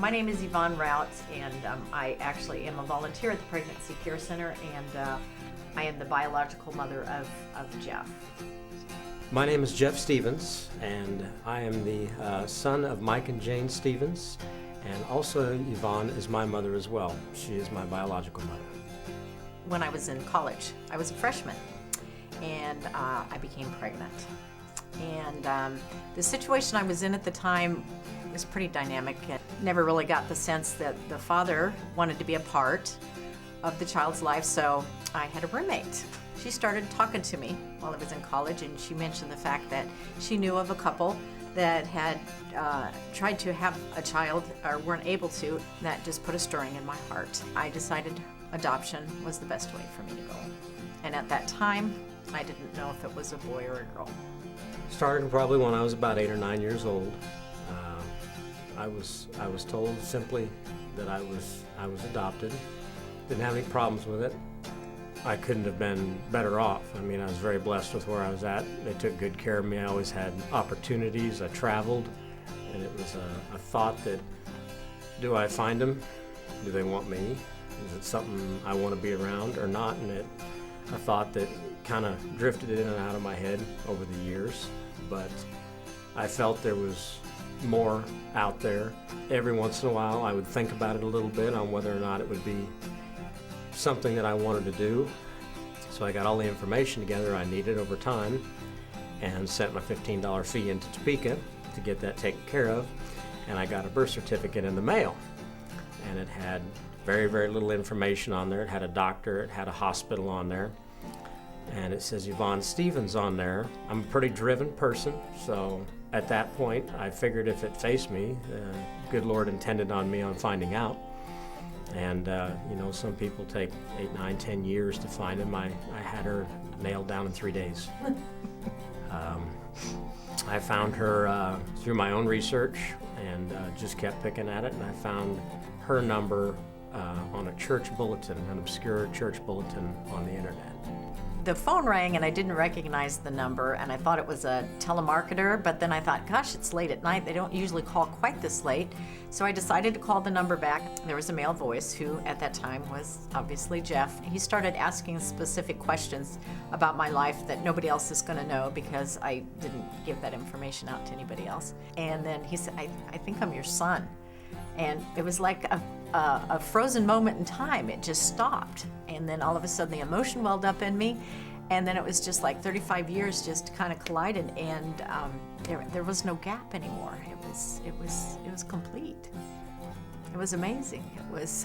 My name is Yvonne Rout, and I actually am a volunteer at the Pregnancy Care Center, and I am the biological mother of Jeff. My name is Jeff Stevens, and I am the son of Mike and Jane Stevens, and also Yvonne is my mother as well. She is my biological mother. When I was in college, I was a freshman, and I became pregnant. And the situation I was in at the time was pretty dynamic, and never really got the sense that the father wanted to be a part of the child's life, so I had a roommate. She started talking to me while I was in college, and she mentioned the fact that she knew of a couple that had tried to have a child or weren't able to. That just put a stirring in my heart. I decided adoption was the best way for me to go. And at that time, I didn't know if it was a boy or a girl. Started probably when I was about 8 or 9 years old. I was told simply that I was adopted. Didn't have any problems with it. I couldn't have been better off. I mean, I was very blessed with where I was at. They took good care of me. I always had opportunities. I traveled, and it was a thought that, do I find them? Do they want me? Is it something I want to be around or not? And a thought that kind of drifted in and out of my head over the years. But I felt there was more out there. Every once in a while, I would think about it a little bit on whether or not it would be something that I wanted to do. So I got all the information together I needed over time and sent my $15 fee into Topeka to get that taken care of. And I got a birth certificate in the mail. And it had very, very little information on there. It had a doctor, it had a hospital on there. And it says Yvonne Stevens on there. I'm a pretty driven person, so at that point I figured if it faced me, good Lord intended on me on finding out. And you know, some people take 8, 9, 10 years to find him. I had her nailed down in 3 days. I found her through my own research and just kept picking at it, and I found her number on a church bulletin, an obscure church bulletin on the internet. The phone rang and I didn't recognize the number, and I thought it was a telemarketer, but then I thought, gosh, it's late at night. They don't usually call quite this late. So I decided to call the number back. There was a male voice who at that time was obviously Jeff. He started asking specific questions about my life that nobody else is going to know because I didn't give that information out to anybody else. And then he said, I think I'm your son. And it was like a frozen moment in time. It just stopped. And then all of a sudden the emotion welled up in me. And then it was just like 35 years just kind of collided, and there was no gap anymore. It was complete. It was amazing. It was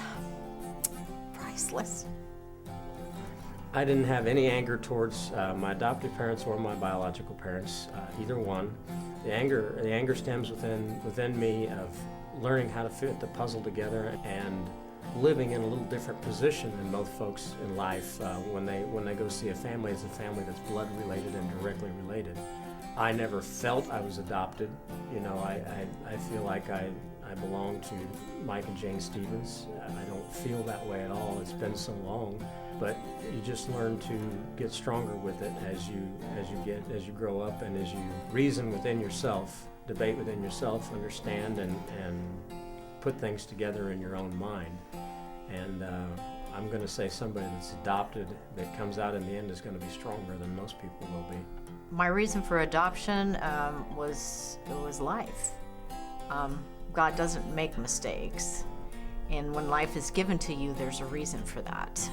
priceless. I didn't have any anger towards my adoptive parents or my biological parents, either one. The anger stems within me of learning how to fit the puzzle together and living in a little different position than most folks in life when they go see a family. It's a family that's blood related and directly related. I never felt I was adopted. You know, I feel like I belong to Mike and Jane Stevens. I don't feel that way at all. It's been so long. But you just learn to get stronger with it as you grow up, and as you reason within yourself, debate within yourself, understand and put things together in your own mind. And I'm going to say somebody that's adopted that comes out in the end is going to be stronger than most people will be. My reason for adoption was life. God doesn't make mistakes. And when life is given to you, there's a reason for that.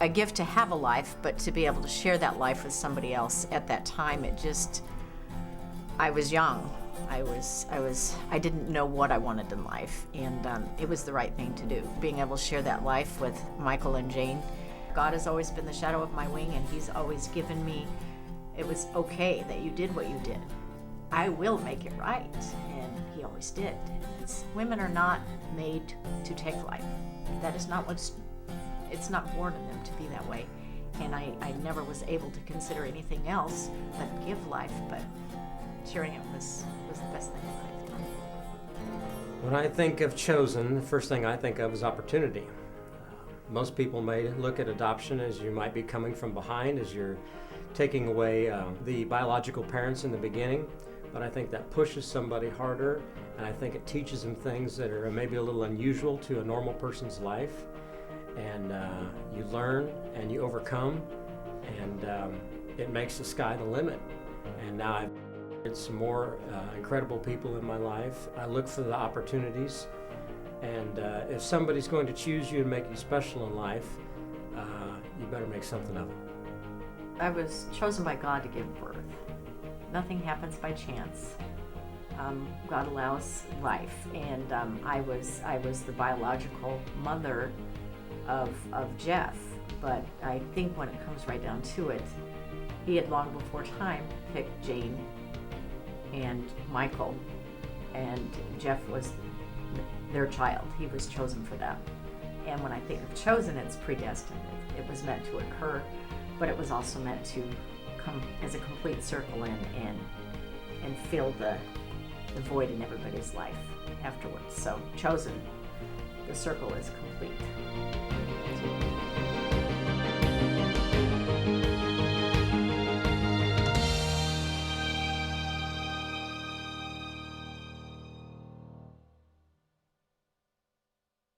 A gift to have a life, but to be able to share that life with somebody else at that time, I was young. I didn't know what I wanted in life, and it was the right thing to do. Being able to share that life with Michael and Jane. God has always been the shadow of my wing, and He's always given me, it was okay that you did what you did. I will make it right, and He always did. Women are not made to take life. That is not it's not born in them to be that way. And I never was able to consider anything else but give life, but sharing it was the best thing in life. When I think of chosen, the first thing I think of is opportunity. Most people may look at adoption as you might be coming from behind, as you're taking away the biological parents in the beginning. but I think that pushes somebody harder, and I think it teaches them things that are maybe a little unusual to a normal person's life. And you learn and you overcome, and it makes the sky the limit. And now I've had some more incredible people in my life. I look for the opportunities, and if somebody's going to choose you and make you special in life, you better make something of it. I was chosen by God to give birth. Nothing happens by chance. God allows life, and I was the biological mother of Jeff. But I think when it comes right down to it, he had long before time picked Jane and Michael, and Jeff was their child. He was chosen for them. And when I think of chosen, it's predestined. It was meant to occur, but it was also meant to come as a complete circle and fill the void in everybody's life afterwards. So chosen, the circle is complete.